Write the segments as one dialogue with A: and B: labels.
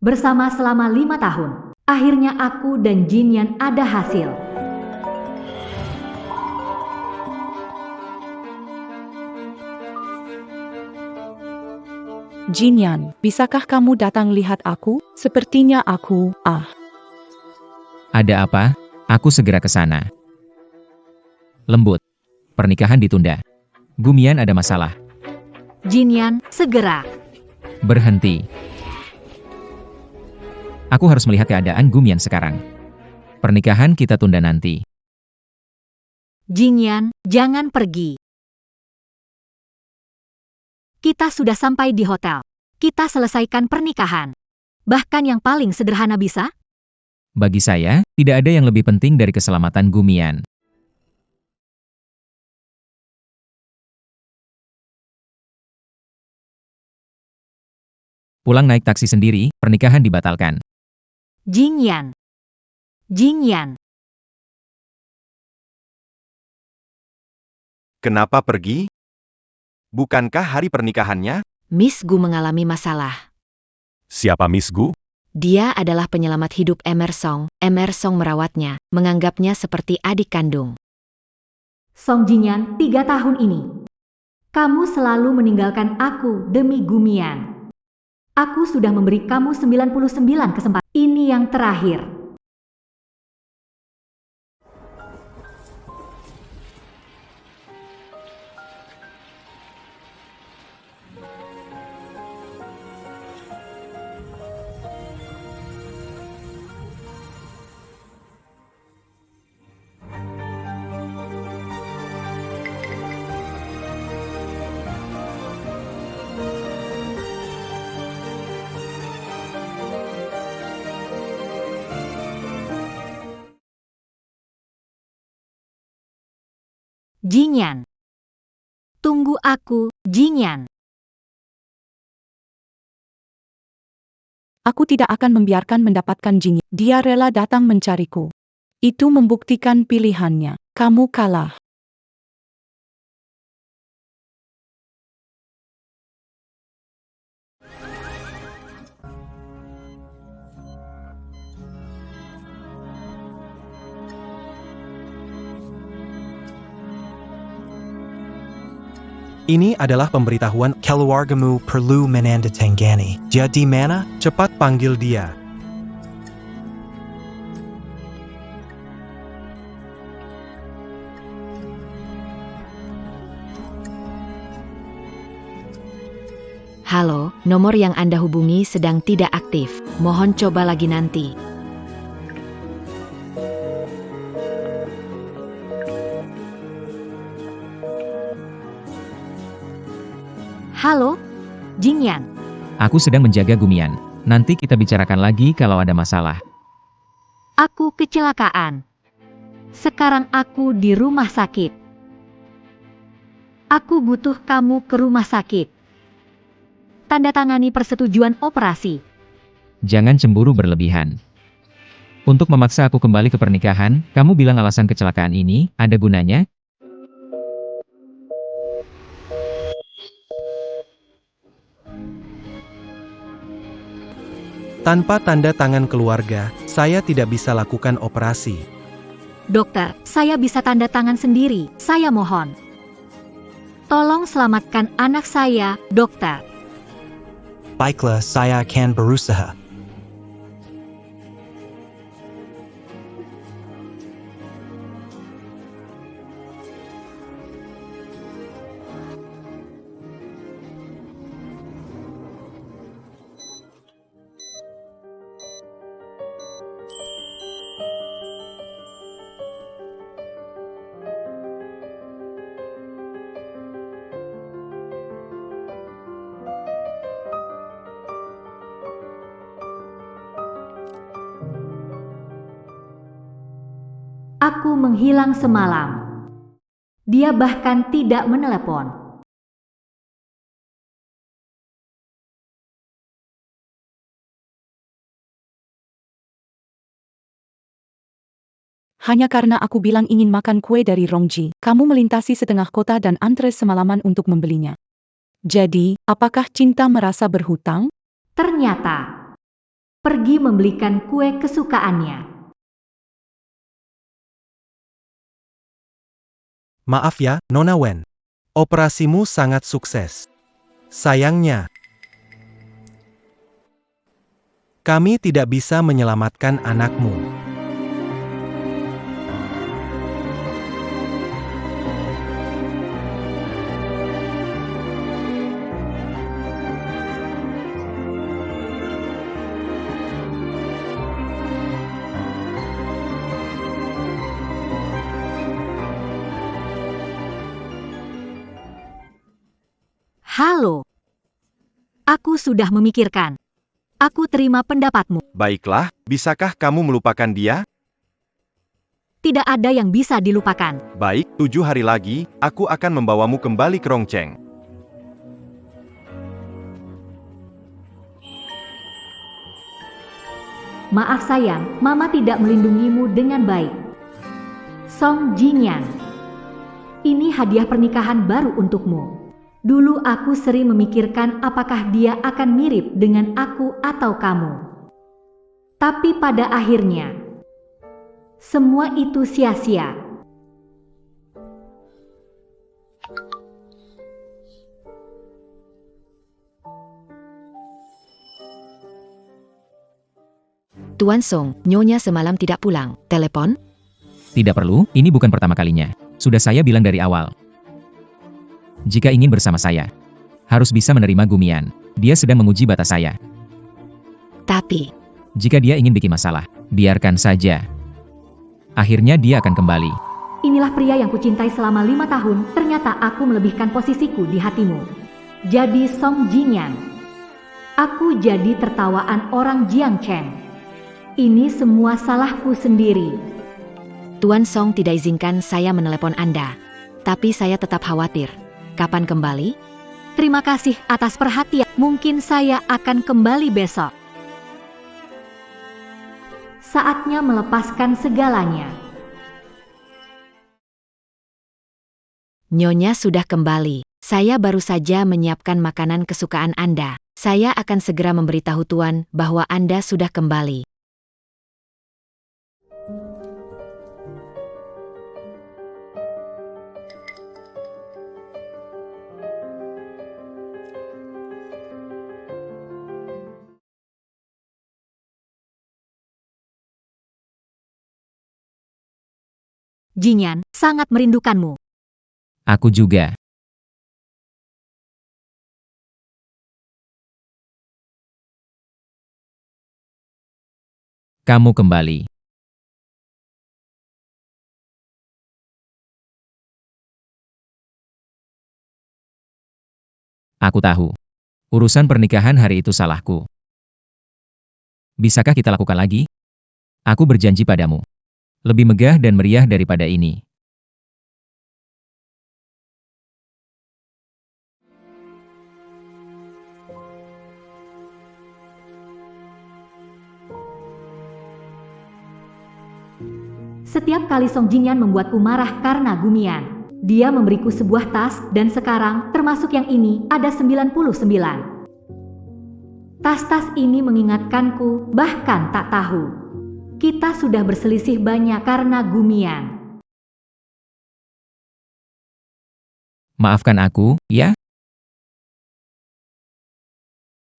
A: Bersama selama 5 tahun, akhirnya aku dan Jinyan ada hasil.
B: Jinyan, bisakah kamu datang lihat aku? Sepertinya aku,
C: Ada apa? Aku segera ke sana. Lembut. Pernikahan ditunda. Gumian ada masalah.
A: Jinyan, segera.
C: Berhenti. Aku harus melihat keadaan Gumian sekarang. Pernikahan kita tunda nanti.
A: Jinyan, jangan pergi. Kita sudah sampai di hotel. Kita selesaikan pernikahan. Bahkan yang paling sederhana bisa.
C: Bagi saya, tidak ada yang lebih penting dari keselamatan Gumian. Pulang naik taksi sendiri, pernikahan dibatalkan.
A: Jinyan. Jinyan.
D: Kenapa pergi? Bukankah hari pernikahannya?
E: Miss Gu mengalami masalah.
D: Siapa Miss Gu?
E: Dia adalah penyelamat hidup Emersong. Emersong merawatnya, menganggapnya seperti adik kandung.
A: Song Jinyan, 3 tahun ini. Kamu selalu meninggalkan aku demi Gumian. Aku sudah memberi kamu 99 kesempatan. Ini yang terakhir. Jinyan. Tunggu aku, Jinyan.
B: Aku tidak akan membiarkan mendapatkan Jinyan. Dia rela datang mencariku. Itu membuktikan pilihannya. Kamu kalah.
F: Ini adalah pemberitahuan keluargamu perlu menandatangani. Jadi mana? Cepat panggil dia.
E: Halo, nomor yang Anda hubungi sedang tidak aktif. Mohon coba lagi nanti.
A: Halo, Jinyan.
C: Aku sedang menjaga Gumian. Nanti kita bicarakan lagi kalau ada masalah.
A: Aku kecelakaan. Sekarang aku di rumah sakit. Aku butuh kamu ke rumah sakit. Tanda tangani persetujuan operasi.
C: Jangan cemburu berlebihan. Untuk memaksa aku kembali ke pernikahan, kamu bilang alasan kecelakaan ini ada gunanya?
F: Tanpa tanda tangan keluarga, saya tidak bisa lakukan operasi.
A: Dokter, saya bisa tanda tangan sendiri. Saya mohon. Tolong selamatkan anak saya, dokter.
F: Baiklah, saya akan berusaha.
A: Aku menghilang semalam. Dia bahkan tidak menelepon.
B: Hanya karena aku bilang ingin makan kue dari Rongji, kamu melintasi setengah kota dan antre semalaman untuk membelinya. Jadi, apakah cinta merasa berhutang?
A: Ternyata pergi membelikan kue kesukaannya.
F: Maaf ya, Nona Wen. Operasimu sangat sukses. Sayangnya, kami tidak bisa menyelamatkan anakmu.
A: Halo. Aku sudah memikirkan. Aku terima pendapatmu.
D: Baiklah, bisakah kamu melupakan dia?
A: Tidak ada yang bisa dilupakan.
D: Baik, 7 hari lagi, aku akan membawamu kembali ke Rongcheng.
A: Maaf sayang, Mama tidak melindungimu dengan baik. Song Jingyan, ini hadiah pernikahan baru untukmu. Dulu aku sering memikirkan apakah dia akan mirip dengan aku atau kamu. Tapi pada akhirnya, semua itu sia-sia.
E: Tuan Song, Nyonya semalam tidak pulang. Telepon?
C: Tidak perlu, ini bukan pertama kalinya. Sudah saya bilang dari awal. Jika ingin bersama saya, harus bisa menerima Gumian. Dia sedang menguji batas saya.
E: Tapi,
C: Jika dia ingin bikin masalah, biarkan saja. Akhirnya dia akan kembali.
A: Inilah pria yang kucintai selama 5 tahun, ternyata aku melebihkan posisiku di hatimu. Jadi Song Jingyan, aku jadi tertawaan orang Jiangcheng. Ini semua salahku sendiri.
E: Tuan Song tidak izinkan saya menelepon Anda. Tapi saya tetap khawatir. Kapan kembali?
A: Terima kasih atas perhatian. Mungkin saya akan kembali besok. Saatnya melepaskan segalanya.
E: Nyonya sudah kembali. Saya baru saja menyiapkan makanan kesukaan Anda. Saya akan segera memberitahu Tuan bahwa Anda sudah kembali.
A: Jingyan, sangat merindukanmu.
C: Aku juga. Kamu kembali. Aku tahu. Urusan pernikahan hari itu salahku. Bisakah kita lakukan lagi? Aku berjanji padamu. Lebih megah dan meriah daripada ini.
A: Setiap kali Song Jingyan membuatku marah karena Gumian. Dia memberiku sebuah tas, dan sekarang, termasuk yang ini, ada 99. Tas-tas ini mengingatkanku, bahkan tak tahu. Kita sudah berselisih banyak karena Gumian.
C: Maafkan aku, ya?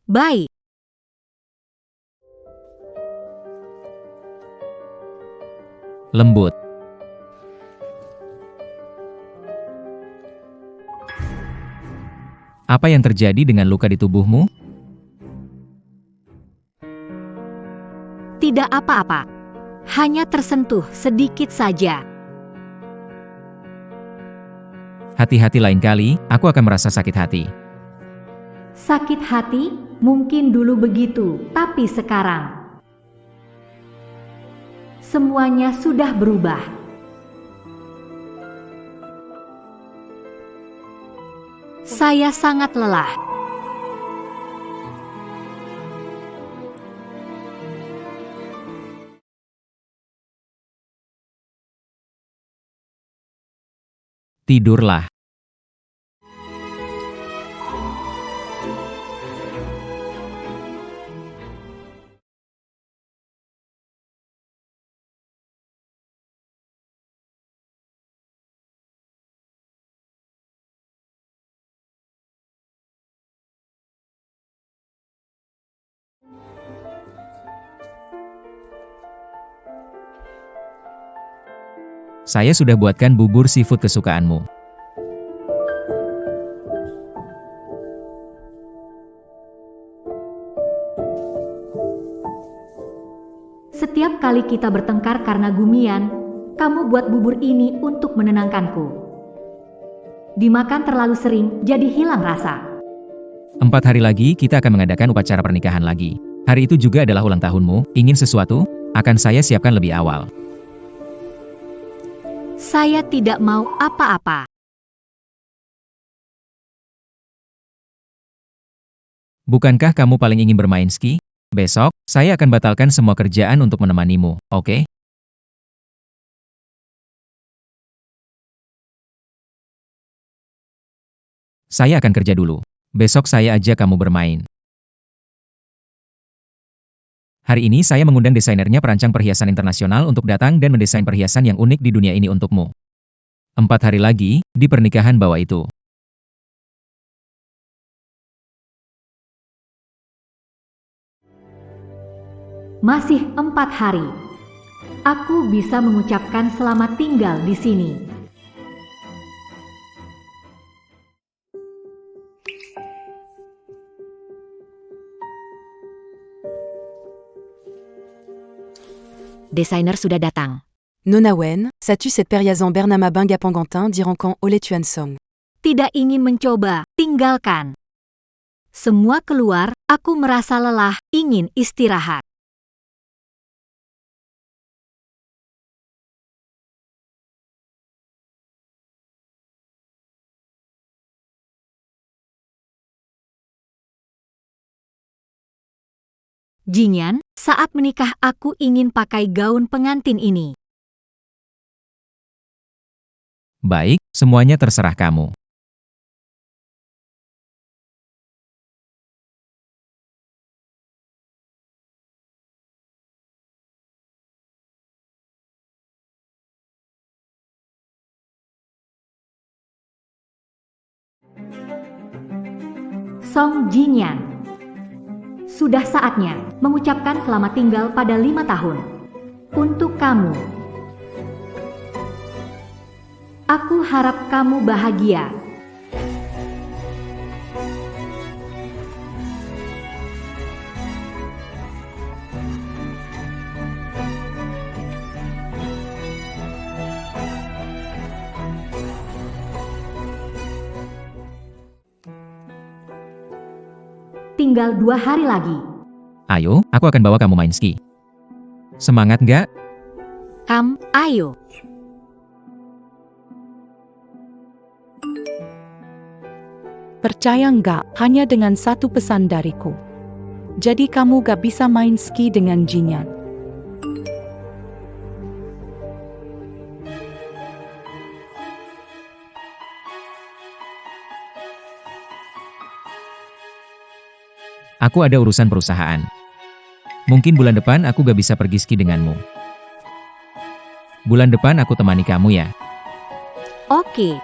A: Baik.
C: Lembut. Apa yang terjadi dengan luka di tubuhmu?
A: Tidak apa-apa. Hanya tersentuh sedikit saja.
C: Hati-hati lain kali, aku akan merasa sakit hati.
A: Sakit hati? Mungkin dulu begitu, tapi sekarang semuanya sudah berubah. Saya sangat lelah.
C: Tidurlah. Saya sudah buatkan bubur seafood kesukaanmu.
A: Setiap kali kita bertengkar karena Gumian, kamu buat bubur ini untuk menenangkanku. Dimakan terlalu sering, jadi hilang rasa.
C: 4 hari lagi kita akan mengadakan upacara pernikahan lagi. Hari itu juga adalah ulang tahunmu. Ingin sesuatu? Akan saya siapkan lebih awal.
A: Saya tidak mau apa-apa.
C: Bukankah kamu paling ingin bermain ski? Besok, saya akan batalkan semua kerjaan untuk menemanimu, oke? Saya akan kerja dulu. Besok saya ajak kamu bermain. Hari ini saya mengundang desainernya perancang perhiasan internasional untuk datang dan mendesain perhiasan yang unik di dunia ini untukmu. 4 hari lagi, di pernikahan bawah itu.
A: Masih 4 hari. Aku bisa mengucapkan selamat tinggal di sini.
E: Desainer sudah datang.
G: Nona Wen, sais-tu cette Periazan Bernama Binga Pangantin Dirankan Ole Tuan Song?
A: Tidak ingin mencoba, tinggalkan. Semua keluar, aku merasa lelah, ingin istirahat. Jinyan, saat menikah aku ingin pakai gaun pengantin ini.
C: Baik, semuanya terserah kamu.
A: Song Jinyan. Sudah saatnya mengucapkan selamat tinggal pada 5 tahun. Untuk kamu. Aku harap kamu bahagia. Tinggal 2 hari lagi.
C: Ayo, aku akan bawa kamu main ski. Semangat nggak?
E: Ayo.
B: Percaya nggak, hanya dengan satu pesan dariku. Jadi kamu gak bisa main ski dengan Jinyan.
C: Aku ada urusan perusahaan. Mungkin bulan depan aku gak bisa pergi ski denganmu. Bulan depan aku temani kamu ya.
A: Oke,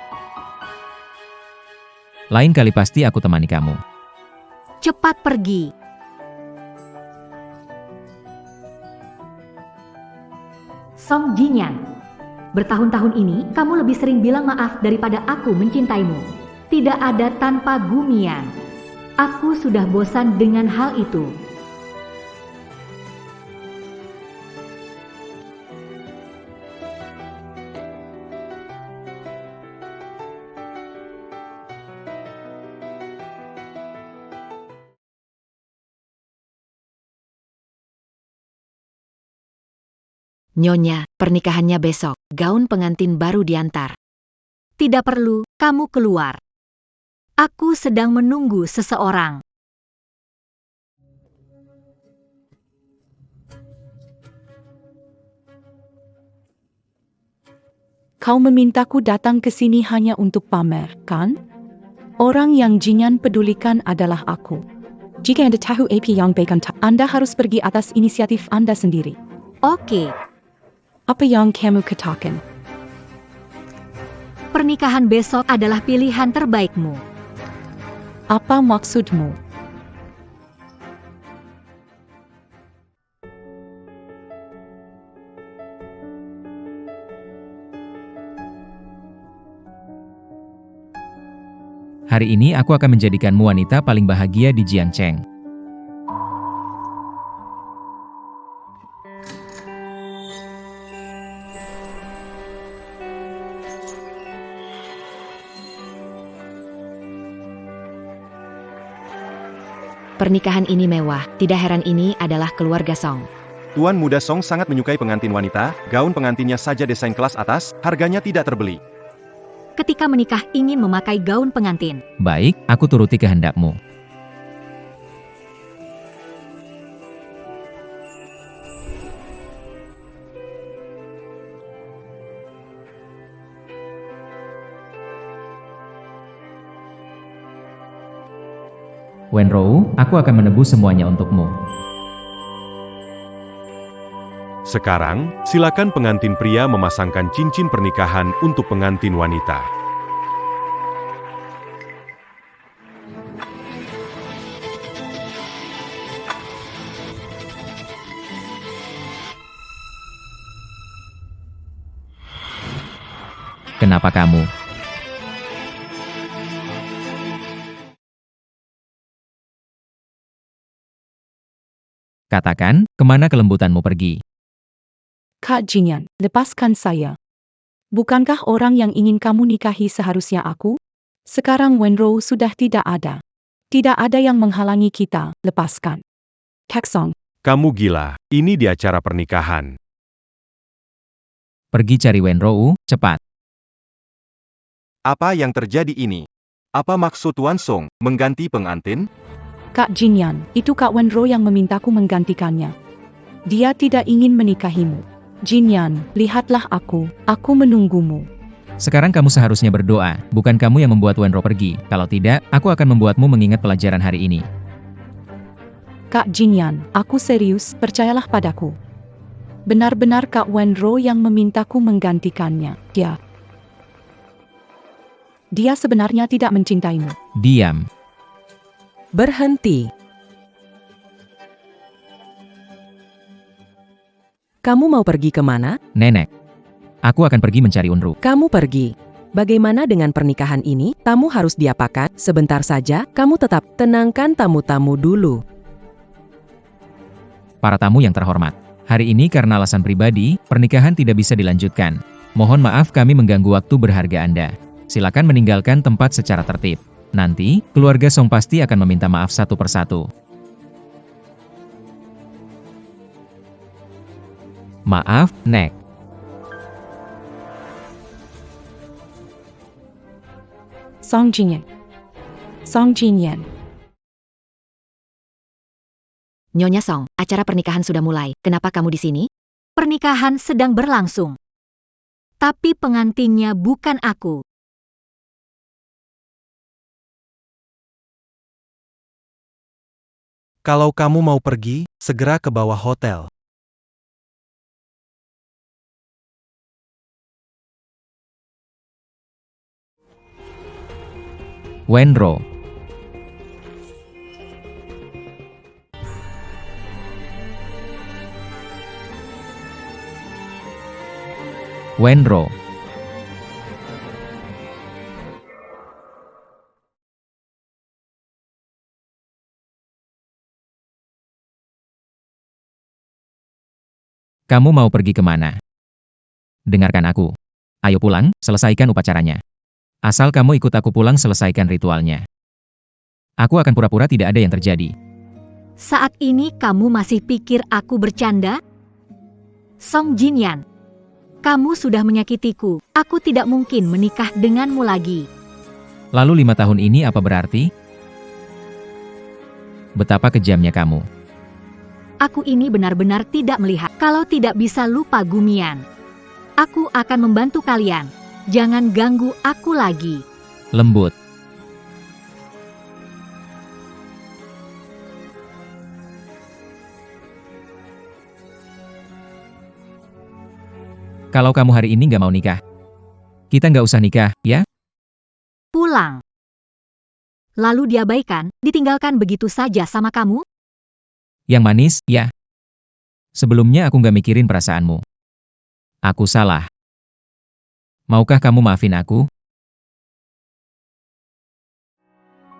C: Lain kali pasti aku temani kamu.
A: cepat pergi. Song Jinyan. Bertahun-tahun ini, kamu lebih sering bilang maaf daripada aku mencintaimu. Tidak ada tanpa Gumian. Aku sudah bosan dengan hal itu.
E: Nyonya, pernikahannya besok. Gaun pengantin baru diantar.
A: Tidak perlu, kamu keluar. Aku sedang menunggu seseorang.
B: Kau memintaku datang ke sini hanya untuk pamer, kan? Orang yang Jinyan pedulikan adalah aku. Jika Anda tahu apa yang baikkan, Anda harus pergi atas inisiatif Anda sendiri.
A: Oke,
B: Apa yang kamu katakan?
A: pernikahan besok adalah pilihan terbaikmu.
B: Apa maksudmu?
C: Hari ini aku akan menjadikanmu wanita paling bahagia di Jiangcheng.
E: Pernikahan ini mewah, tidak heran ini adalah keluarga Song.
D: Tuan muda Song sangat menyukai pengantin wanita, gaun pengantinnya saja desain kelas atas, harganya tidak terbeli.
A: Ketika menikah ingin memakai gaun pengantin.
C: Baik, aku turuti kehendakmu. Wenrou, aku akan menebus semuanya untukmu.
D: Sekarang, silakan pengantin pria memasangkan cincin pernikahan untuk pengantin wanita.
C: Kenapa kamu? Katakan, kemana kelembutanmu pergi?
B: Kak Jingyan, lepaskan saya. Bukankah orang yang ingin kamu nikahi seharusnya aku? Sekarang Wenrou sudah tidak ada. Tidak ada yang menghalangi kita, lepaskan. Kak Song,
D: Kamu gila, ini di acara pernikahan.
C: Pergi cari Wenrou, cepat.
D: Apa yang terjadi ini? Apa maksud Tuan Song, mengganti pengantin?
B: Kak Jingyan, itu Kak Wenrou yang memintaku menggantikannya. Dia tidak ingin menikahimu. Jingyan, lihatlah aku menunggumu.
C: Sekarang kamu seharusnya berdoa, bukan kamu yang membuat Wenrou pergi. Kalau tidak, aku akan membuatmu mengingat pelajaran hari ini.
B: Kak Jingyan, aku serius, percayalah padaku. Benar-benar Kak Wenrou yang memintaku menggantikannya. Dia sebenarnya tidak mencintaimu.
C: Diam.
H: Berhenti. Kamu mau pergi kemana?
C: Nenek. Aku akan pergi mencari Unru.
H: Kamu pergi. Bagaimana dengan pernikahan ini? Tamu harus diapakan? Sebentar saja, kamu tetap tenangkan tamu-tamu dulu.
C: Para tamu yang terhormat. Hari ini karena alasan pribadi, pernikahan tidak bisa dilanjutkan. Mohon maaf kami mengganggu waktu berharga Anda. Silakan meninggalkan tempat secara tertib. Nanti, keluarga Song pasti akan meminta maaf satu persatu. Maaf, Nek.
B: Song Jingyan. Song Jingyan.
E: Nyonya Song, acara pernikahan sudah mulai. Kenapa kamu di sini?
A: Pernikahan sedang berlangsung. Tapi pengantinnya bukan aku.
F: Kalau kamu mau pergi, segera ke bawah hotel.
C: Wenrou. Wenrou. Kamu mau pergi kemana? Dengarkan aku. Ayo pulang, selesaikan upacaranya. Asal kamu ikut aku pulang selesaikan ritualnya. Aku akan pura-pura tidak ada yang terjadi.
A: Saat ini kamu masih pikir aku bercanda? Song Jingyan, kamu sudah menyakitiku. Aku tidak mungkin menikah denganmu lagi.
C: Lalu 5 tahun ini apa berarti? Betapa kejamnya kamu.
A: Aku ini benar-benar tidak melihat. Kalau tidak bisa lupa Gumian, aku akan membantu kalian. Jangan ganggu aku lagi.
C: Lembut. Kalau kamu hari ini nggak mau nikah, kita nggak usah nikah, ya?
A: Pulang. Lalu diabaikan, ditinggalkan begitu saja sama kamu?
C: Yang manis, ya. Sebelumnya aku nggak mikirin perasaanmu. Aku salah. Maukah kamu maafin aku?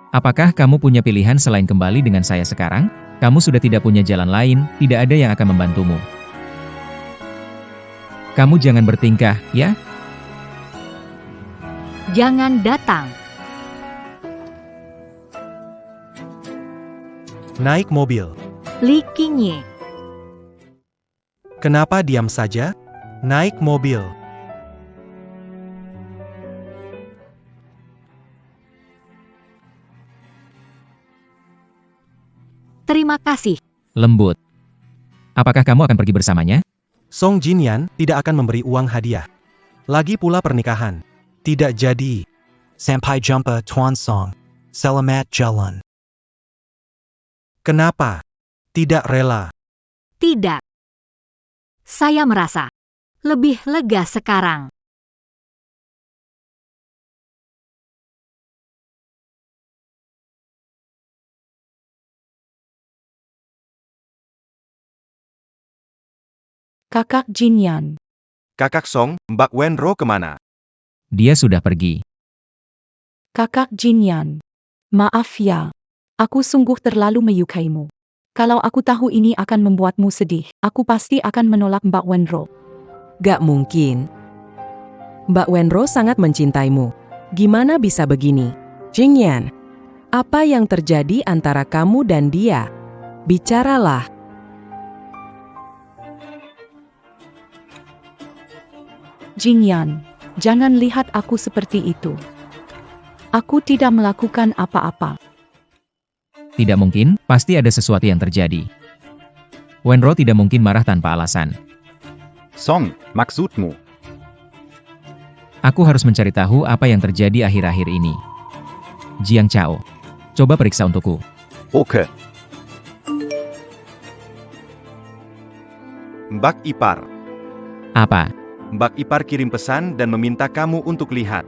C: Apakah kamu punya pilihan selain kembali dengan saya sekarang? Kamu sudah tidak punya jalan lain, tidak ada yang akan membantumu. Kamu jangan bertingkah, ya?
A: Jangan datang.
F: Naik mobil.
A: Li Qingye.
F: Kenapa diam saja? Naik mobil.
A: Terima kasih.
C: Lembut. Apakah kamu akan pergi bersamanya?
F: Song Jinyan tidak akan memberi uang hadiah. Lagi pula pernikahan. Tidak jadi. Sampai jumpa Tuan Song. Selamat jalan. Kenapa? Tidak rela.
A: Tidak. Saya merasa lebih lega sekarang.
B: Kakak Jinyan.
D: Kakak Song, Mbak Wenro kemana?
C: Dia sudah pergi.
B: Kakak Jinyan. Maaf ya. Aku sungguh terlalu menyukaimu. Kalau aku tahu ini akan membuatmu sedih, aku pasti akan menolak Mbak Wenro.
H: Gak mungkin. Mbak Wenro sangat mencintaimu. Gimana bisa begini? Jingyan, apa yang terjadi antara kamu dan dia? Bicaralah.
B: Jinyan, jangan lihat aku seperti itu. Aku tidak melakukan apa-apa.
C: Tidak mungkin, pasti ada sesuatu yang terjadi. Wenro tidak mungkin marah tanpa alasan.
I: Song, maksudmu?
C: Aku harus mencari tahu apa yang terjadi akhir-akhir ini. Jiang Chao, coba periksa untukku.
I: Oke.
D: Mbak Ipar.
C: Apa?
D: Mbak Ipar kirim pesan dan meminta kamu untuk lihat.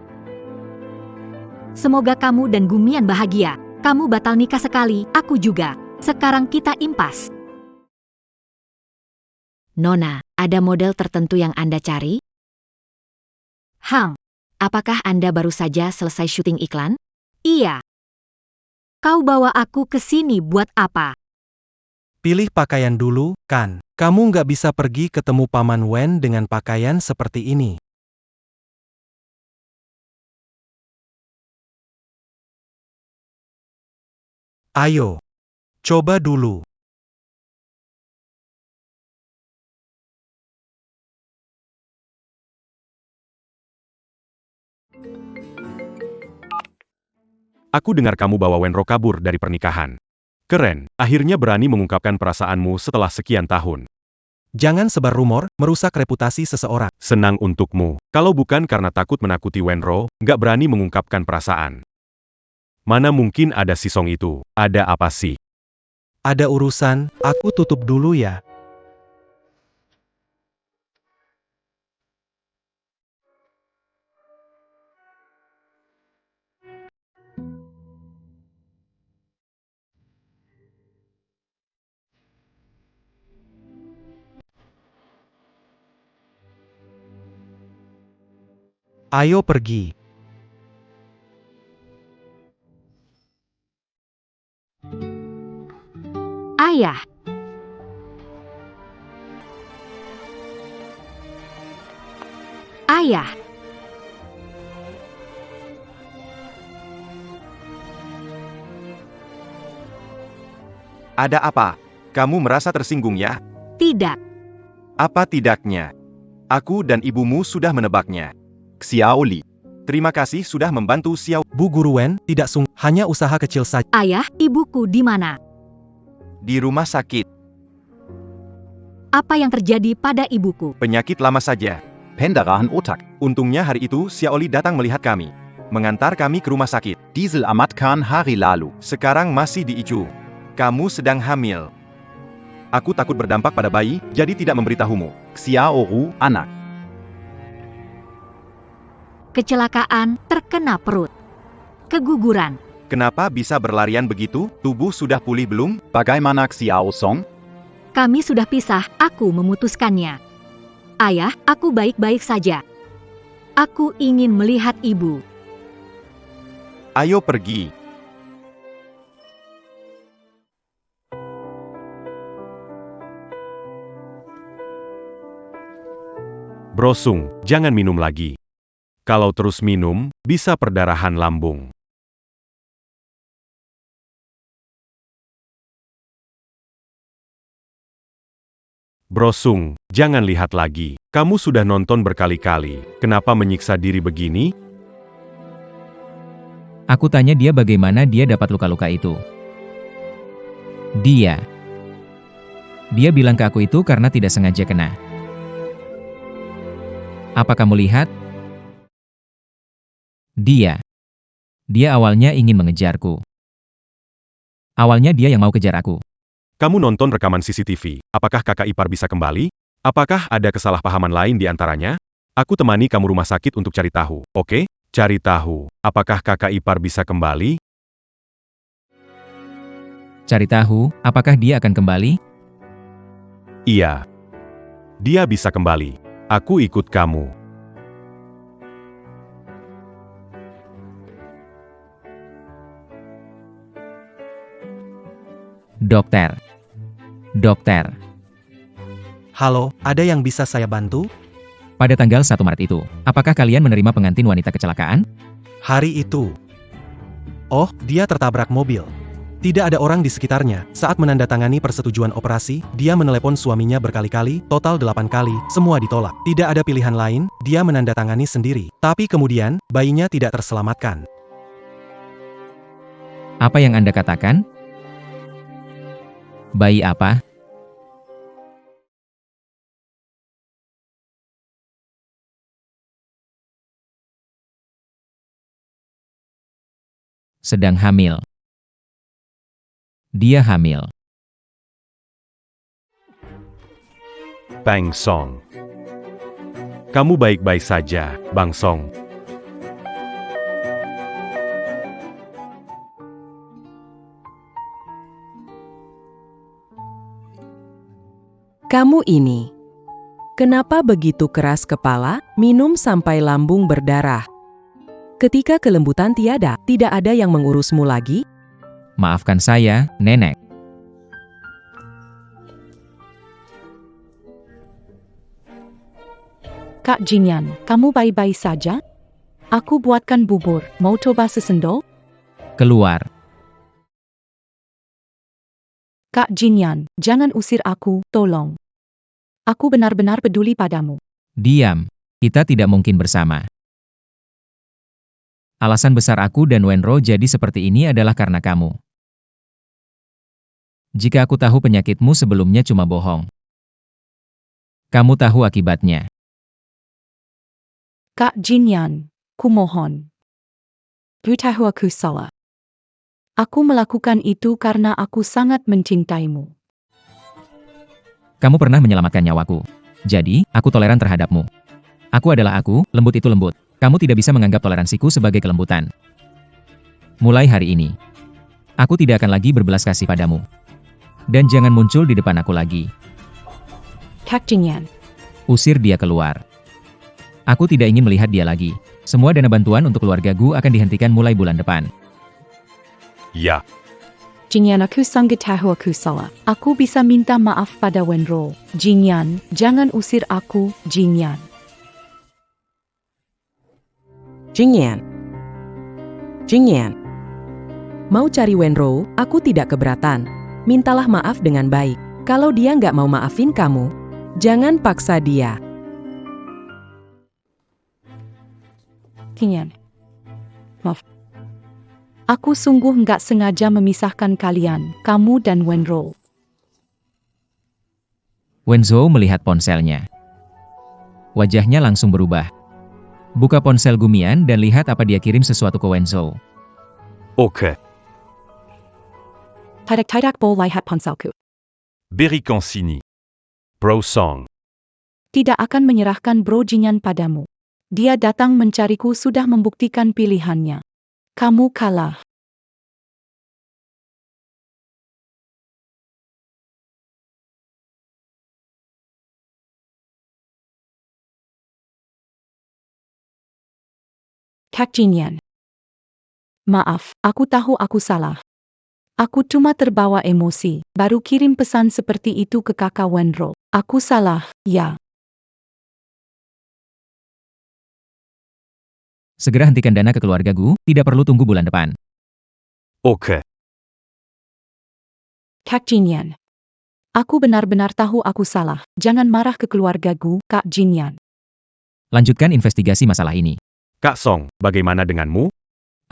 A: Semoga kamu dan Gumian bahagia. Kamu batal nikah sekali, aku juga. Sekarang kita impas.
E: Nona, ada model tertentu yang Anda cari?
A: Hang,
E: Apakah Anda baru saja selesai syuting iklan?
A: iya. Kau bawa aku ke sini buat apa?
F: Pilih pakaian dulu, kan? Kamu nggak bisa pergi ketemu Paman Wen dengan pakaian seperti ini. Ayo. Coba dulu.
D: Aku dengar kamu bawa Wenro kabur dari pernikahan. Keren, akhirnya berani mengungkapkan perasaanmu setelah sekian tahun.
F: Jangan sebar rumor, merusak reputasi seseorang.
D: Senang untukmu. Kalau bukan karena takut menakuti Wenro, nggak berani mengungkapkan perasaan. Mana mungkin ada si Song itu? Ada apa sih?
F: Ada urusan, aku tutup dulu ya. Ayo pergi.
A: Ayah. Ayah.
D: Ada apa? Kamu merasa tersinggung ya?
A: Tidak.
D: Apa tidaknya? Aku dan ibumu sudah menebaknya.
I: Xiao Li.
D: Terima kasih sudah membantu Xiao.
F: Bu Guru Wen, tidak hanya usaha kecil saja.
A: Ayah, ibuku di mana?
D: Di rumah sakit.
A: Apa yang terjadi pada ibuku?
D: Penyakit lama saja.
I: Pendarahan otak.
D: Untungnya hari itu Xiao Li datang melihat kami. Mengantar kami ke rumah sakit.
I: Diesel amatkan hari lalu.
D: Sekarang masih di ICU. Kamu sedang hamil. Aku takut berdampak pada bayi, jadi tidak memberitahumu.
I: Xiao Ru, anak.
A: Kecelakaan, terkena perut. Keguguran.
D: Kenapa bisa berlarian begitu? Tubuh sudah pulih belum?
I: Bagaimana Xiao Song?
A: Kami sudah pisah, aku memutuskannya. Ayah, aku baik-baik saja. Aku ingin melihat ibu.
D: Ayo pergi. Brosung, jangan minum lagi. Kalau terus minum, bisa perdarahan lambung. Brosung, jangan lihat lagi. Kamu sudah nonton berkali-kali. Kenapa menyiksa diri begini?
C: Aku tanya dia bagaimana dia dapat luka-luka itu. Dia bilang ke aku itu karena tidak sengaja kena. Apa kamu lihat? Dia awalnya ingin mengejarku. Awalnya dia yang mau kejar aku.
D: Kamu nonton rekaman CCTV. Apakah kakak ipar bisa kembali? Apakah ada kesalahpahaman lain di antaranya? Aku temani kamu rumah sakit untuk cari tahu, oke? Cari tahu, apakah kakak ipar bisa kembali?
C: Cari tahu, apakah dia akan kembali?
D: Iya. Dia bisa kembali. Aku ikut kamu.
C: Dokter.
F: Halo, ada yang bisa saya bantu?
C: Pada tanggal 1 Maret itu, apakah kalian menerima pengantin wanita kecelakaan?
F: Hari itu. Oh, dia tertabrak mobil. Tidak ada orang di sekitarnya. Saat menandatangani persetujuan operasi, dia menelepon suaminya berkali-kali, total 8 kali, semua ditolak. Tidak ada pilihan lain, dia menandatangani sendiri. Tapi kemudian, bayinya tidak terselamatkan.
C: Apa yang Anda katakan? Bayi apa? Sedang hamil. Dia hamil.
D: Bang Song. Kamu baik-baik saja, Bang Song.
H: Kamu ini. Kenapa begitu keras kepala, minum sampai lambung berdarah? Ketika kelembutan tiada, tidak ada yang mengurusmu lagi?
C: Maafkan saya, Nenek.
B: Kak Jinyan, kamu baik-baik saja? Aku buatkan bubur, mau coba sesendok?
C: Keluar.
B: Kak Jinyan, jangan usir aku, tolong. Aku benar-benar peduli padamu.
C: Diam. Kita tidak mungkin bersama. Alasan besar aku dan Wenro jadi seperti ini adalah karena kamu. Jika aku tahu penyakitmu sebelumnya cuma bohong. Kamu tahu akibatnya.
B: Kak Jinyan, kumohon. Tahu aku salah. Aku melakukan itu karena aku sangat mencintaimu.
C: Kamu pernah menyelamatkan nyawaku. Jadi, aku toleran terhadapmu. Aku adalah aku, lembut itu lembut. Kamu tidak bisa menganggap toleransiku sebagai kelembutan. Mulai hari ini, aku tidak akan lagi berbelas kasih padamu. Dan jangan muncul di depan aku lagi.
B: Kak Jinyan.
C: Usir dia keluar. Aku tidak ingin melihat dia lagi. Semua dana bantuan untuk keluargaku akan dihentikan mulai bulan depan.
D: Ya.
B: Jinyan, aku sanggup tahu aku salah. Aku bisa minta maaf pada Wenro. Jinyan, jangan usir aku, Jinyan.
H: Jinyan. Mau cari Wenro, aku tidak keberatan. Mintalah maaf dengan baik. Kalau dia nggak mau maafin kamu, jangan paksa dia.
B: Jinyan. Maaf. Aku sungguh nggak sengaja memisahkan kalian, kamu dan Wenro.
C: Wenzhou melihat ponselnya. Wajahnya langsung berubah. Buka ponsel Gumian dan lihat apa dia kirim sesuatu ke Wenzhou.
D: Oke.
B: Tidak boleh lihat ponselku.
D: Berikan sini. Brosong.
B: Tidak akan menyerahkan Bro Jinyan padamu. Dia datang mencariku sudah membuktikan pilihannya. Kamu kalah. Kak Jinyan. Maaf, aku tahu aku salah. Aku cuma terbawa emosi, baru kirim pesan seperti itu ke kakak Wenro. Aku salah, ya.
C: Segera hentikan dana ke keluarga Gu, tidak perlu tunggu bulan depan.
D: Oke.
B: Kak Jinyan. Aku benar-benar tahu aku salah. Jangan marah ke keluarga Gu, Kak Jinyan.
C: Lanjutkan investigasi masalah ini.
D: Kak Song, bagaimana denganmu?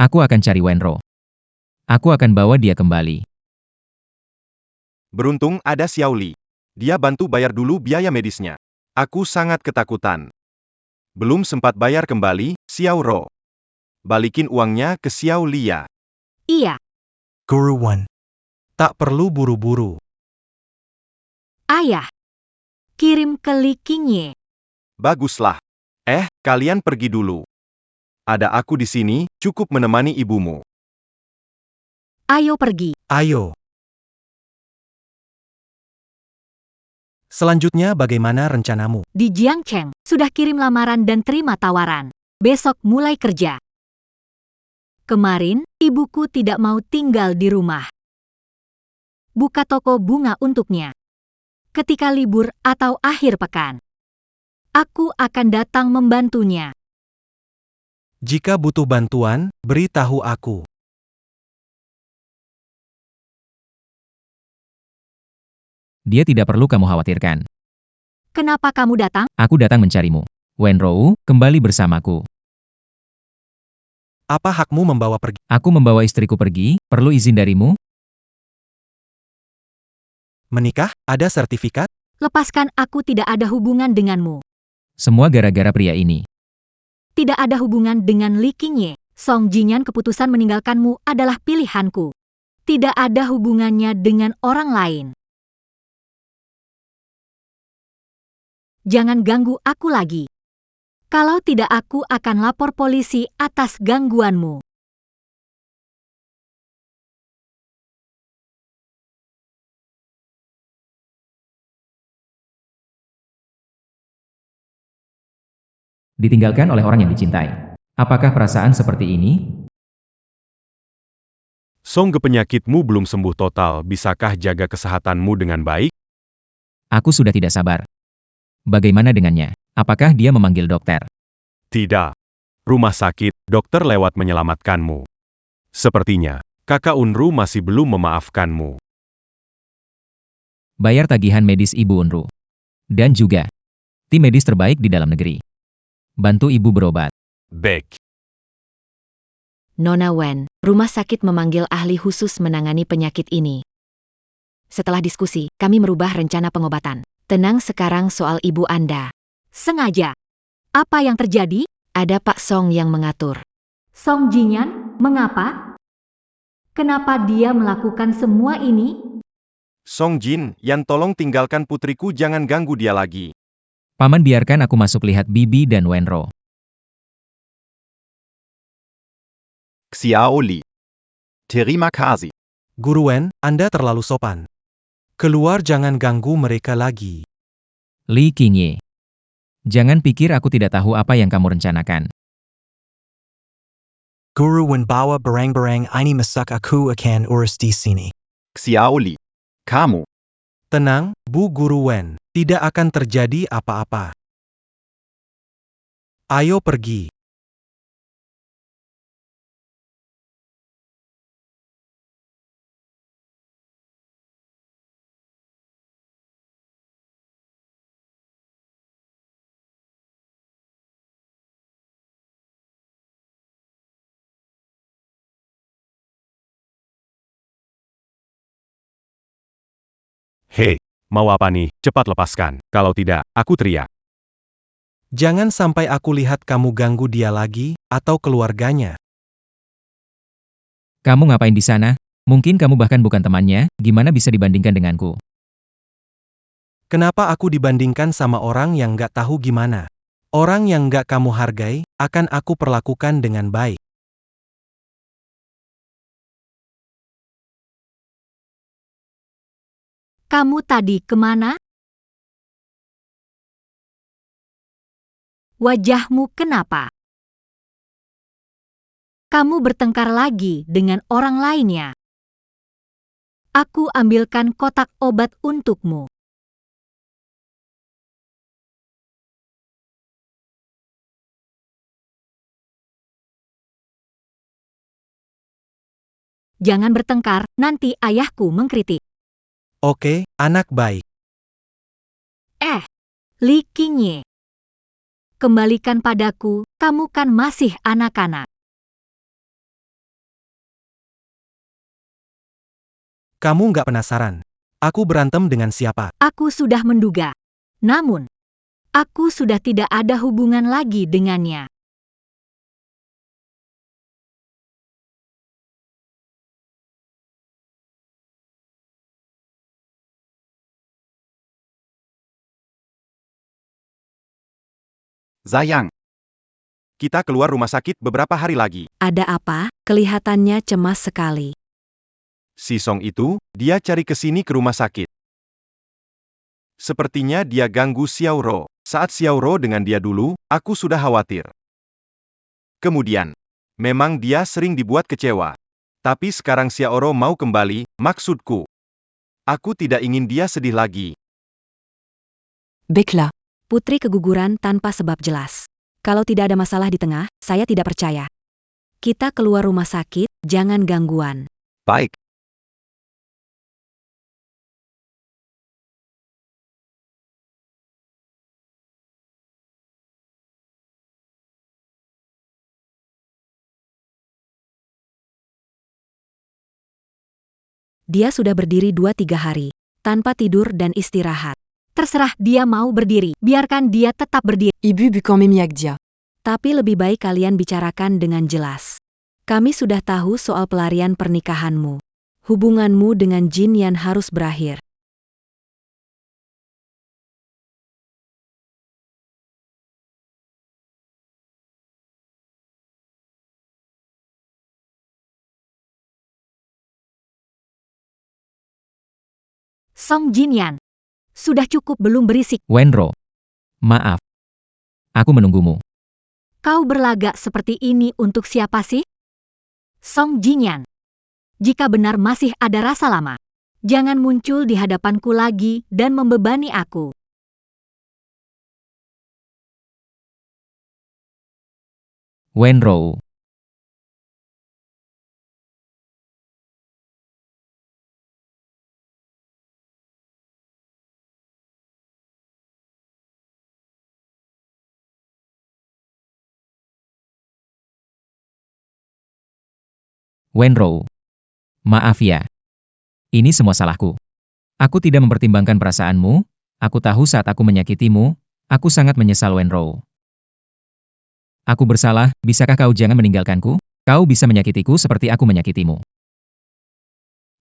C: Aku akan cari Wenro. Aku akan bawa dia kembali.
D: Beruntung ada Xiao Li. Dia bantu bayar dulu biaya medisnya. Aku sangat ketakutan. Belum sempat bayar kembali, Xiao Ro. Balikin uangnya ke Xiao Li ya.
A: Iya,
F: Guru Wen. Tak perlu buru-buru.
A: ayah. Kirim ke Li Qingye.
D: Baguslah. Kalian pergi dulu. Ada aku di sini, cukup menemani ibumu.
A: Ayo pergi.
F: Ayo. Selanjutnya bagaimana rencanamu?
A: Di Jiangcheng, sudah kirim lamaran dan terima tawaran. Besok mulai kerja. Kemarin, ibuku tidak mau tinggal di rumah. Buka toko bunga untuknya. Ketika libur atau akhir pekan, aku akan datang membantunya.
F: Jika butuh bantuan, beritahu aku.
C: Dia tidak perlu kamu khawatirkan.
A: Kenapa kamu datang?
C: Aku datang mencarimu. Wenro, kembali bersamaku.
F: Apa hakmu membawa pergi?
C: Aku membawa istriku pergi, perlu izin darimu?
F: Menikah? Ada sertifikat?
A: Lepaskan, aku tidak ada hubungan denganmu.
C: Semua gara-gara pria ini.
A: Tidak ada hubungan dengan Li Qingye. Song Jinyan, keputusan meninggalkanmu adalah pilihanku. Tidak ada hubungannya dengan orang lain. Jangan ganggu aku lagi. Kalau tidak, aku akan lapor polisi atas gangguanmu.
C: Ditinggalkan oleh orang yang dicintai. Apakah perasaan seperti ini?
D: Song, penyakitmu belum sembuh total, bisakah jaga kesehatanmu dengan baik?
C: Aku sudah tidak sabar. Bagaimana dengannya? Apakah dia memanggil dokter?
D: Tidak. Rumah sakit, dokter lewat menyelamatkanmu. Sepertinya, kakak Unru masih belum memaafkanmu.
C: Bayar tagihan medis Ibu Unru. Dan juga, tim medis terbaik di dalam negeri. Bantu ibu berobat.
D: Baik.
E: Nona Wen, rumah sakit memanggil ahli khusus menangani penyakit ini. Setelah diskusi, kami merubah rencana pengobatan. Tenang sekarang soal ibu Anda.
A: Sengaja. Apa yang terjadi?
E: Ada Pak Song yang mengatur.
A: Song Jinyan, mengapa? Kenapa dia melakukan semua ini?
D: Song Jin, Yan, tolong tinggalkan putriku, jangan ganggu dia lagi.
C: Paman, biarkan aku masuk lihat Bibi dan Wenro.
I: Xiao Li. Terima kasih.
F: Guru Wen, Anda terlalu sopan. Keluar, jangan ganggu mereka lagi.
C: Li Qingye. Jangan pikir aku tidak tahu apa yang kamu rencanakan.
J: Guru Wen bawa barang-barang ini masak aku akan urus di sini.
I: Xiao Li. Kamu.
F: Tenang, Bu Guru Wen. Tidak akan terjadi apa-apa. Ayo pergi.
D: Hei, mau apa nih? Cepat lepaskan. Kalau tidak, aku teriak.
F: Jangan sampai aku lihat kamu ganggu dia lagi, atau keluarganya.
C: Kamu ngapain di sana? Mungkin kamu bahkan bukan temannya, gimana bisa dibandingkan denganku?
F: Kenapa aku dibandingkan sama orang yang nggak tahu gimana? Orang yang nggak kamu hargai, akan aku perlakukan dengan baik.
A: Kamu tadi kemana? Wajahmu kenapa? Kamu bertengkar lagi dengan orang lainnya. Aku ambilkan kotak obat untukmu. Jangan bertengkar, nanti ayahku mengkritik.
F: Oke, anak baik.
A: Li Qingye. Kembalikan padaku, kamu kan masih anak-anak.
F: Kamu nggak penasaran? Aku berantem dengan siapa?
A: Aku sudah menduga. Namun, aku sudah tidak ada hubungan lagi dengannya.
I: Zayang. Kita keluar rumah sakit beberapa hari lagi.
E: Ada apa? Kelihatannya cemas sekali.
D: Si Song itu, dia cari ke sini ke rumah sakit. Sepertinya dia ganggu Xiao Ro. Saat Xiao Ro dengan dia dulu, aku sudah khawatir. Kemudian, memang dia sering dibuat kecewa. Tapi sekarang Xiao Ro mau kembali, maksudku. Aku tidak ingin dia sedih lagi.
G: Baiklah.
E: Putri keguguran tanpa sebab jelas. Kalau tidak ada masalah di tengah, saya tidak percaya. Kita keluar rumah sakit, jangan gangguan.
I: Baik.
E: Dia sudah berdiri 2-3 hari, tanpa tidur dan istirahat.
A: Terserah dia mau berdiri, biarkan dia tetap berdiri.
G: Ibu bukan Memiagdia.
E: Tapi lebih baik kalian bicarakan dengan jelas. Kami sudah tahu soal pelarian pernikahanmu. Hubunganmu dengan Jin Yan harus berakhir.
A: Song Jinyan. Sudah cukup belum berisik.
C: Wenro. Maaf. Aku menunggumu.
A: Kau berlagak seperti ini untuk siapa sih? Song Jinyan. Jika benar masih ada rasa lama, jangan muncul di hadapanku lagi dan membebani aku.
C: Wenro. Wenro. Maaf ya. Ini semua salahku. Aku tidak mempertimbangkan perasaanmu, aku tahu saat aku menyakitimu, aku sangat menyesal Wenro. Aku bersalah, bisakah kau jangan meninggalkanku? Kau bisa menyakitiku seperti aku menyakitimu.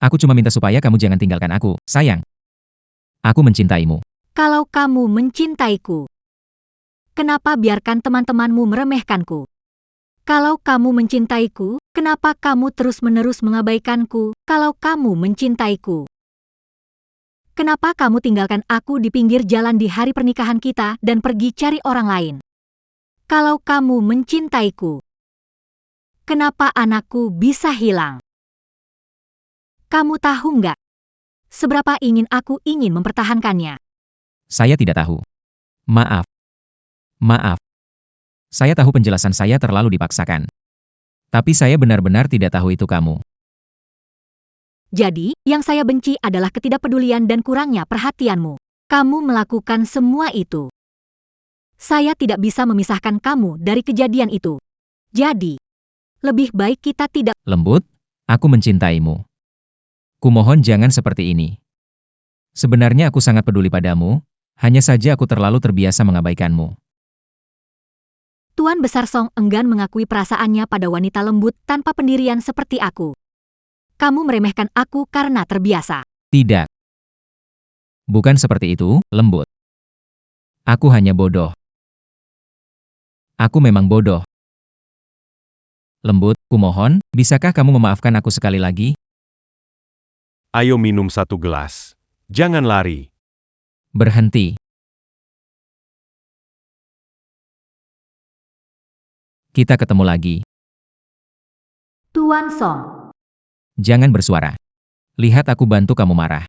C: Aku cuma minta supaya kamu jangan tinggalkan aku, sayang. Aku mencintaimu.
A: Kalau kamu mencintaiku, kenapa biarkan teman-temanmu meremehkanku? Kalau kamu mencintaiku, kenapa kamu terus-menerus mengabaikanku? Kalau kamu mencintaiku, kenapa kamu tinggalkan aku di pinggir jalan di hari pernikahan kita dan pergi cari orang lain? Kalau kamu mencintaiku, kenapa anakku bisa hilang? Kamu tahu nggak? Seberapa aku ingin mempertahankannya?
C: Saya tidak tahu. Maaf. Maaf. Saya tahu penjelasan saya terlalu dipaksakan. Tapi saya benar-benar tidak tahu itu kamu.
A: Jadi, yang saya benci adalah ketidakpedulian dan kurangnya perhatianmu. Kamu melakukan semua itu. Saya tidak bisa memisahkan kamu dari kejadian itu. Jadi, lebih baik kita tidak.
C: Lembut, aku mencintaimu. Kumohon jangan seperti ini. Sebenarnya aku sangat peduli padamu, hanya saja aku terlalu terbiasa mengabaikanmu.
A: Tuan Besar Song enggan mengakui perasaannya pada wanita lembut tanpa pendirian seperti aku. Kamu meremehkan aku karena terbiasa.
C: Tidak. Bukan seperti itu, lembut. Aku hanya bodoh. Aku memang bodoh. Lembut, kumohon, bisakah kamu memaafkan aku sekali lagi?
D: Ayo minum satu gelas. Jangan lari.
C: Berhenti. Kita ketemu lagi.
A: Tuan Song.
C: Jangan bersuara. Lihat aku bantu kamu marah.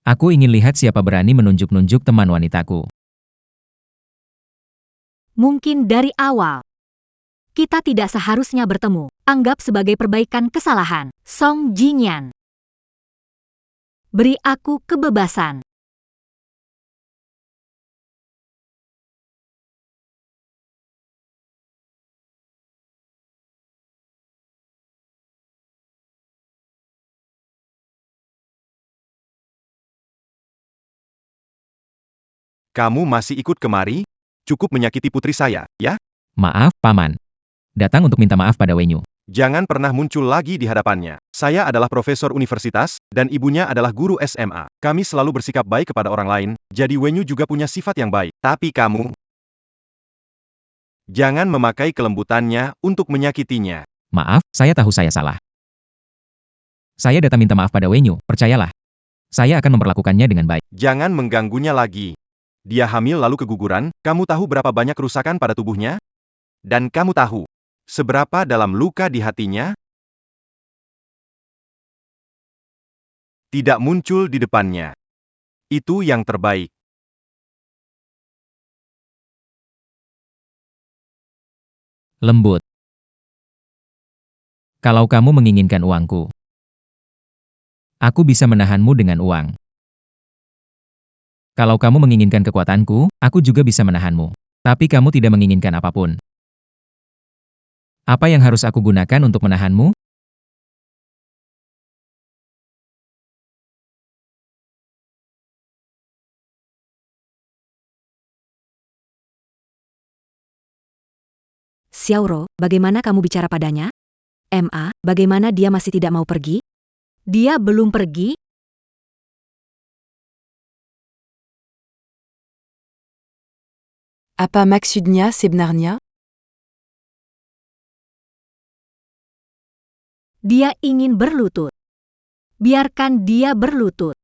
C: Aku ingin lihat siapa berani menunjuk-nunjuk teman wanitaku.
A: Mungkin dari awal. Kita tidak seharusnya bertemu. Anggap sebagai perbaikan kesalahan. Song Jingyan. Beri aku kebebasan.
I: Kamu masih ikut kemari? Cukup menyakiti putri saya, ya?
C: Maaf, Paman. Datang untuk minta maaf pada Wenyu.
I: Jangan pernah muncul lagi di hadapannya. Saya adalah profesor universitas, dan ibunya adalah guru SMA. Kami selalu bersikap baik kepada orang lain, jadi Wenyu juga punya sifat yang baik. Tapi kamu... Jangan memakai kelembutannya untuk menyakitinya.
C: Maaf, saya tahu saya salah. Saya datang minta maaf pada Wenyu, percayalah. Saya akan memperlakukannya dengan baik.
I: Jangan mengganggunya lagi. Dia hamil lalu keguguran, kamu tahu berapa banyak kerusakan pada tubuhnya? Dan kamu tahu seberapa dalam luka di hatinya? Tidak muncul di depannya. Itu yang terbaik.
C: Lembut. Kalau kamu menginginkan uangku, aku bisa menahanmu dengan uang. Kalau kamu menginginkan kekuatanku, aku juga bisa menahanmu. Tapi kamu tidak menginginkan apapun. Apa yang harus aku gunakan untuk menahanmu?
E: Xiaoro, bagaimana kamu bicara padanya? MA, bagaimana dia masih tidak mau pergi?
A: Dia belum pergi?
G: Apa maksudnya sebenarnya?
A: Dia ingin berlutut. Biarkan dia berlutut.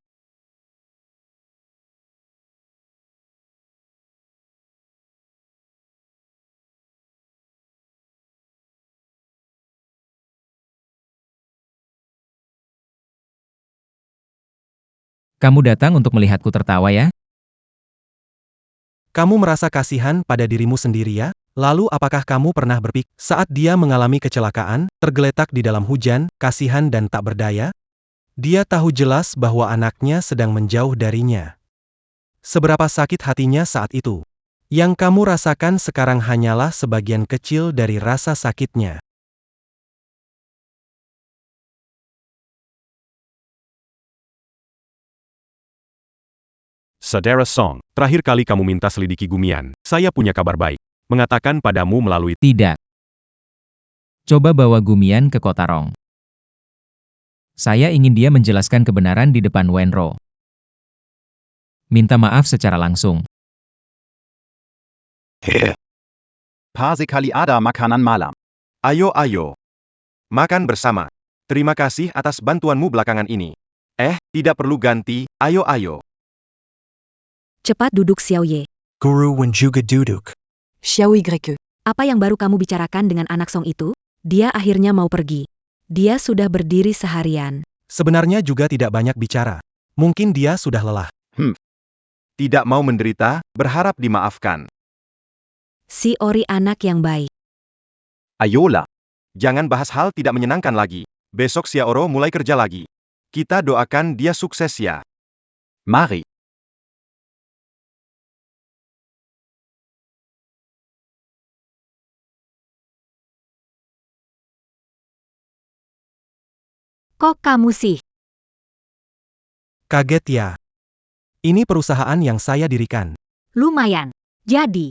C: Kamu datang untuk melihatku tertawa ya?
F: Kamu merasa kasihan pada dirimu sendiri ya? Lalu apakah kamu pernah berpikir saat dia mengalami kecelakaan, tergeletak di dalam hujan, kasihan dan tak berdaya? Dia tahu jelas bahwa anaknya sedang menjauh darinya. Seberapa sakit hatinya saat itu? Yang kamu rasakan sekarang hanyalah sebagian kecil dari rasa sakitnya.
D: Saudara Song, terakhir kali kamu minta selidiki Gumian, saya punya kabar baik. Mengatakan padamu melalui...
C: Tidak. Coba bawa Gumian ke kota Rong. Saya ingin dia menjelaskan kebenaran di depan Wenro. Minta maaf secara langsung.
I: Sekali ada makanan malam. Ayo, ayo. Makan bersama. Terima kasih atas bantuanmu belakangan ini. Tidak perlu ganti, ayo, ayo.
E: Cepat duduk Xiaoye.
J: Guru Wenjuga Duduk.
G: Xiao YE.
E: Apa yang baru kamu bicarakan dengan anak Song itu? Dia akhirnya mau pergi. Dia sudah berdiri seharian.
F: Sebenarnya juga tidak banyak bicara. Mungkin dia sudah lelah.
I: Tidak mau menderita, berharap dimaafkan.
E: Si Ori anak yang baik.
I: Ayolah. Jangan bahas hal tidak menyenangkan lagi. Besok Xiaoro mulai kerja lagi. Kita doakan dia sukses ya. Mari.
A: Kok kamu sih?
F: Kaget ya? Ini perusahaan yang saya dirikan.
A: Lumayan. Jadi,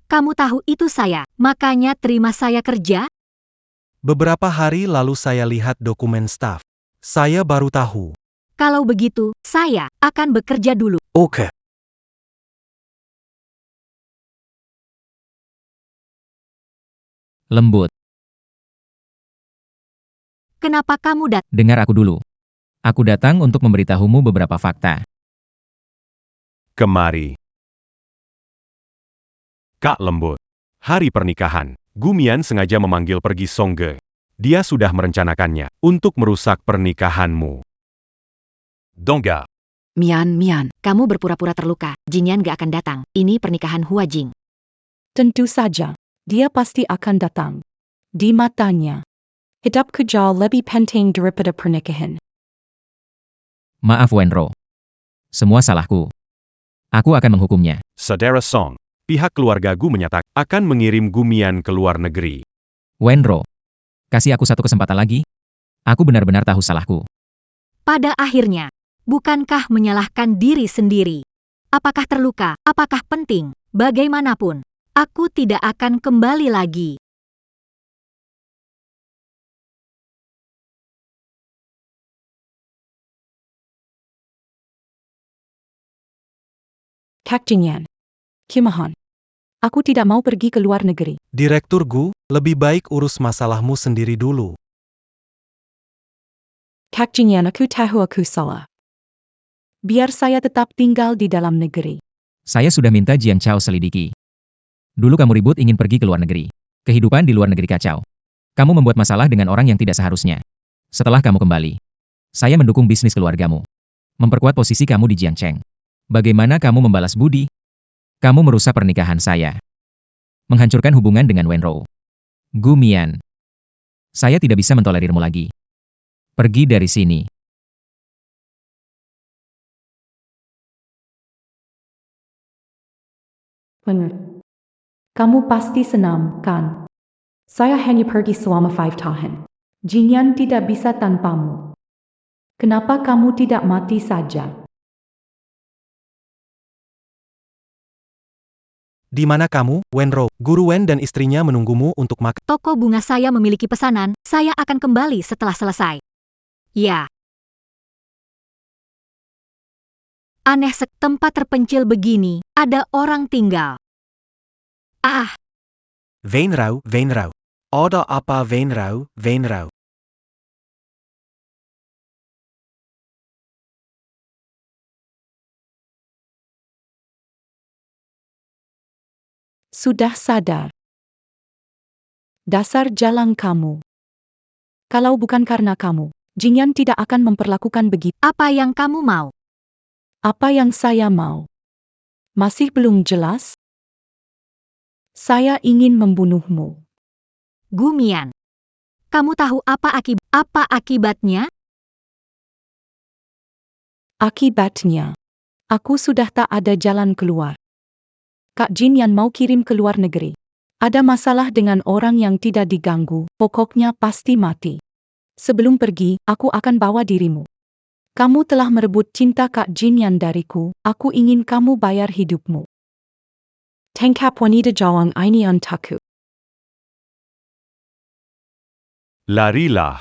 A: kamu tahu itu saya, makanya terima saya kerja?
F: Beberapa hari lalu saya lihat dokumen staf. Saya baru tahu.
A: Kalau begitu, saya akan bekerja dulu.
J: Oke.
C: Lembut.
A: Kenapa kamu datang?
C: Dengar aku dulu. Aku datang untuk memberitahumu beberapa fakta.
D: Kemari. Kak Lembut. Hari pernikahan. Gumian sengaja memanggil pergi Songge. Dia sudah merencanakannya untuk merusak pernikahanmu. Dongga.
E: Mian, kamu berpura-pura terluka. Jingyan gak akan datang. Ini pernikahan Hua Jing.
B: Tentu saja. Dia pasti akan datang. Di matanya, hidupku jauh lebih penting daripada pernikahan.
C: Maaf Wenro. Semua salahku. Aku akan menghukumnya.
D: Saudara Song, pihak keluarga Gu menyatakan akan mengirim Gumian ke luar negeri.
C: Wenro, kasih aku satu kesempatan lagi. Aku benar-benar tahu salahku.
A: Pada akhirnya, bukankah menyalahkan diri sendiri? Apakah terluka? Apakah penting? Bagaimanapun, aku tidak akan kembali lagi.
B: Kak Jingyan. Kumohon. Aku tidak mau pergi ke luar negeri.
F: Direktur Gu, lebih baik urus masalahmu sendiri dulu.
B: Kak Jingyan, aku tahu aku salah. Biar saya tetap tinggal di dalam negeri.
C: Saya sudah minta Jiang Chao selidiki. Dulu kamu ribut ingin pergi ke luar negeri. Kehidupan di luar negeri kacau. Kamu membuat masalah dengan orang yang tidak seharusnya. Setelah kamu kembali, saya mendukung bisnis keluargamu. Memperkuat posisi kamu di Jiangcheng. Bagaimana kamu membalas budi? Kamu merusak pernikahan saya. Menghancurkan hubungan dengan Wenro. Gu Mian. Saya tidak bisa mentolerirmu lagi. Pergi dari sini.
B: Benar. Kamu pasti senang, kan? Saya hanya pergi selama 5 tahun. Jingyan tidak bisa tanpamu. Kenapa kamu tidak mati saja?
F: Di mana kamu, Wenro? Guru Wen dan istrinya menunggumu untuk makan.
A: Toko bunga saya memiliki pesanan, saya akan kembali setelah selesai. Ya. Aneh tempat terpencil begini, ada orang tinggal. Ah,
J: Wenrau, Wenrau. Ada apa Wenrau, Wenrau?
B: Sudah sadar. Dasar jalan kamu. Kalau bukan karena kamu, Jingyan tidak akan memperlakukan begitu.
A: apa yang kamu mau?
B: Apa yang saya mau? Masih belum jelas? Saya ingin membunuhmu.
A: Gumian. Kamu tahu apa akibatnya?
B: Akibatnya, aku sudah tak ada jalan keluar. Kak Jingyan mau kirim ke luar negeri. Ada masalah dengan orang yang tidak diganggu, pokoknya pasti mati. Sebelum pergi, aku akan bawa dirimu. Kamu telah merebut cinta Kak Jingyan dariku, aku ingin kamu bayar hidupmu. Tangkap wanita jawang ini untukku.
D: Larilah.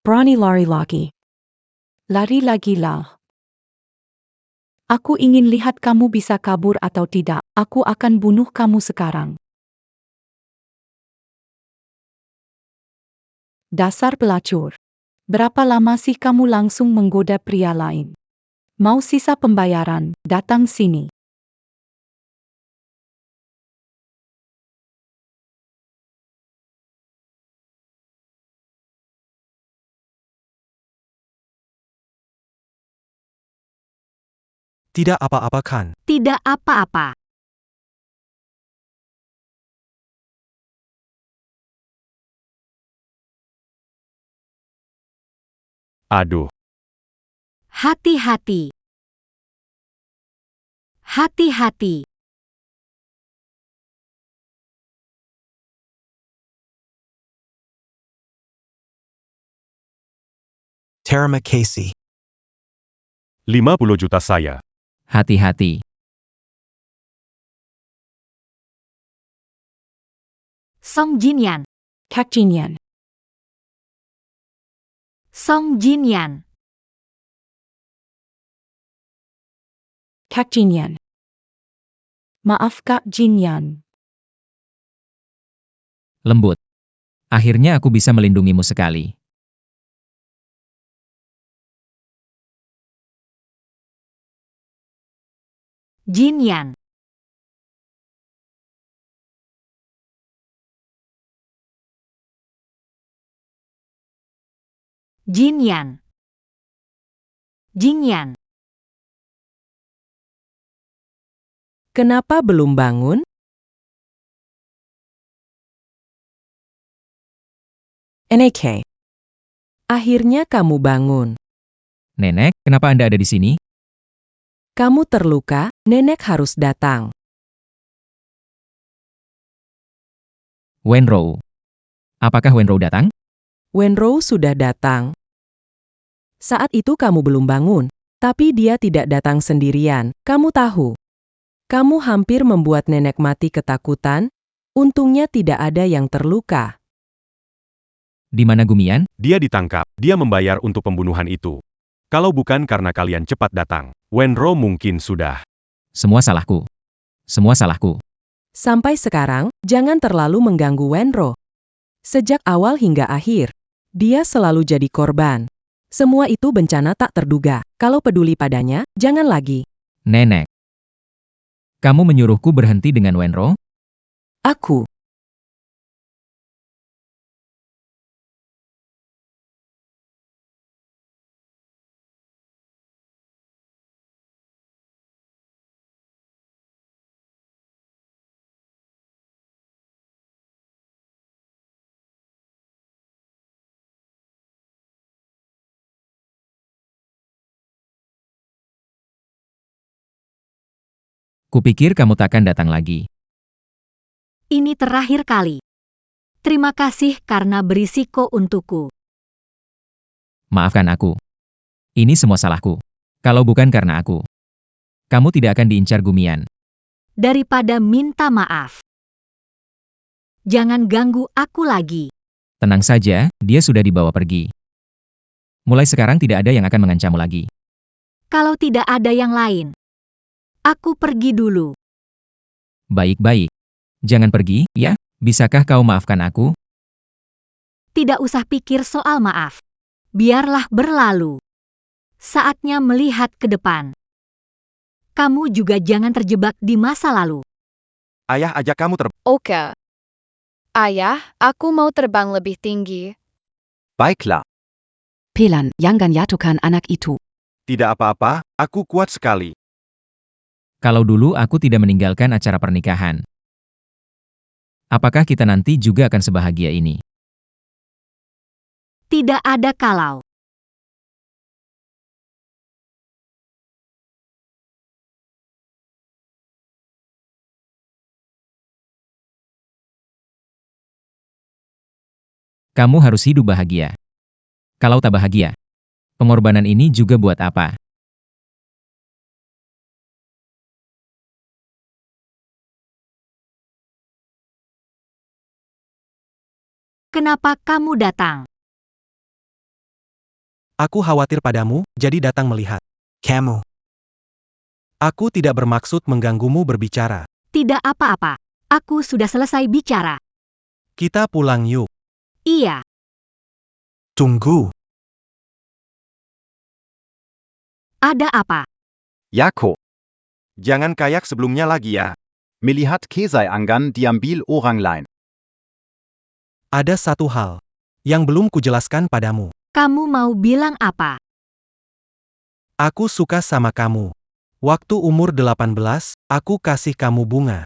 B: Berani lari lagi. Lari lagi lah. Aku ingin lihat kamu bisa kabur atau tidak, aku akan bunuh kamu sekarang. Dasar pelacur. Berapa lama sih kamu langsung menggoda pria lain? Mau sisa pembayaran, datang sini.
F: Tidak apa-apa kan?
A: Tidak apa-apa.
D: Aduh.
A: Hati-hati. Hati-hati.
J: Terima kasih.
D: 50 juta saya.
C: Hati-hati.
A: Song Jinyan.
B: Kak Jingyan.
A: Song Jinyan.
B: Kak Jingyan. Maaf Kak Jingyan.
C: Lembut. Akhirnya aku bisa melindungimu sekali.
A: Jinyan. Jinyan. Jingyan.
H: Kenapa belum bangun? NAK. Akhirnya kamu bangun.
C: Nenek, kenapa Anda ada di sini?
H: Kamu terluka, nenek harus datang.
C: Wenro. Apakah Wenro datang?
H: Wenro sudah datang. Saat itu kamu belum bangun, tapi dia tidak datang sendirian, kamu tahu. Kamu hampir membuat nenek mati ketakutan, untungnya tidak ada yang terluka.
C: Di mana Gumian?
D: Dia ditangkap, dia membayar untuk pembunuhan itu. Kalau bukan karena kalian cepat datang, Wenro mungkin sudah.
C: Semua salahku. Semua salahku.
H: Sampai sekarang, jangan terlalu mengganggu Wenro. Sejak awal hingga akhir, dia selalu jadi korban. Semua itu bencana tak terduga. Kalau peduli padanya, jangan lagi.
C: Nenek. Kamu menyuruhku berhenti dengan Wenro?
H: Aku.
C: Kupikir kamu takkan datang lagi.
A: Ini terakhir kali. Terima kasih karena berisiko untukku.
C: Maafkan aku. Ini semua salahku. Kalau bukan karena aku, kamu tidak akan diincar Gumian.
A: Daripada minta maaf, jangan ganggu aku lagi.
C: Tenang saja, dia sudah dibawa pergi. Mulai sekarang tidak ada yang akan mengancammu lagi.
A: Kalau tidak ada yang lain, aku pergi dulu.
C: Baik-baik. Jangan pergi, ya? Bisakah kau maafkan aku?
A: Tidak usah pikir soal maaf. Biarlah berlalu. Saatnya melihat ke depan. Kamu juga jangan terjebak di masa lalu.
I: Ayah ajak kamu terbang.
K: Oke. Ayah, aku mau terbang lebih tinggi.
I: Baiklah.
G: Pelan, jangan jatuhkan anak itu.
I: Tidak apa-apa, aku kuat sekali.
C: Kalau dulu aku tidak meninggalkan acara pernikahan. Apakah kita nanti juga akan sebahagia ini?
A: Tidak ada kalau.
C: Kamu harus hidup bahagia. Kalau tak bahagia, pengorbanan ini juga buat apa?
A: Kenapa kamu datang?
F: Aku khawatir padamu, jadi datang melihat.
J: Kamu.
F: Aku tidak bermaksud mengganggumu berbicara.
A: Tidak apa-apa. Aku sudah selesai bicara.
F: Kita pulang yuk.
A: Iya.
J: Tunggu.
A: Ada apa?
I: Jako. Jangan kayak sebelumnya lagi ya. Melihat Kesai Anggan diambil orang lain.
F: Ada satu hal yang belum kujelaskan padamu.
A: Kamu mau bilang apa?
F: Aku suka sama kamu. Waktu umur 18, aku kasih kamu bunga.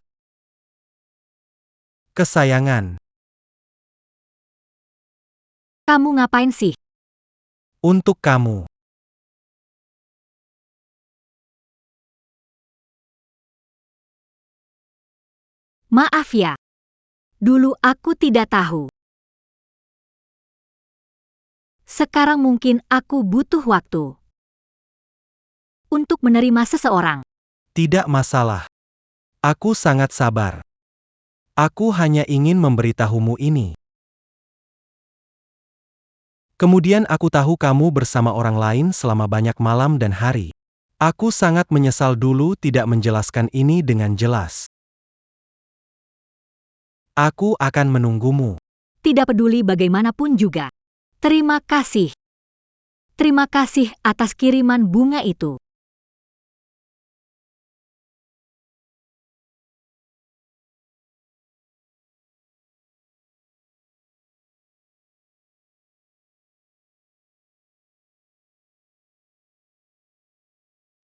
F: Kesayangan.
A: Kamu ngapain sih?
F: Untuk kamu.
A: Maaf ya. Dulu aku tidak tahu. Sekarang mungkin aku butuh waktu untuk menerima seseorang.
F: Tidak masalah. Aku sangat sabar. Aku hanya ingin memberitahumu ini. Kemudian aku tahu kamu bersama orang lain selama banyak malam dan hari. Aku sangat menyesal dulu tidak menjelaskan ini dengan jelas. Aku akan menunggumu.
A: Tidak peduli bagaimanapun juga. Terima kasih. Terima kasih atas kiriman bunga itu.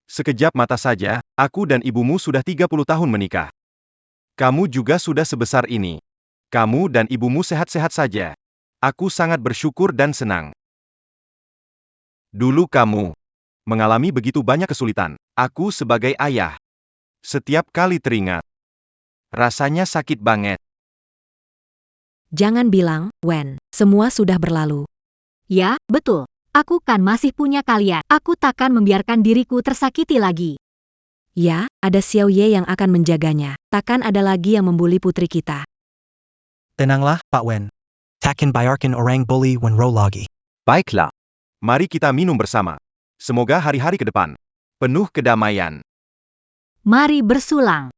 I: Sekejap mata saja, aku dan ibumu sudah 30 tahun menikah. Kamu juga sudah sebesar ini. Kamu dan ibumu sehat-sehat saja. Aku sangat bersyukur dan senang. Dulu kamu mengalami begitu banyak kesulitan. Aku sebagai ayah. Setiap kali teringat, rasanya sakit banget.
E: Jangan bilang, Wen, semua sudah berlalu.
A: Ya, betul. Aku kan masih punya kalian. Aku takkan membiarkan diriku tersakiti lagi.
E: Ya, ada Xiao Ye yang akan menjaganya. Takkan ada lagi yang membuli putri kita.
F: Tenanglah, Pak Wen.
J: Takkan biarkan orang bully Wenro lagi.
I: Baiklah. Mari kita minum bersama. Semoga hari-hari ke depan penuh kedamaian.
A: Mari bersulang.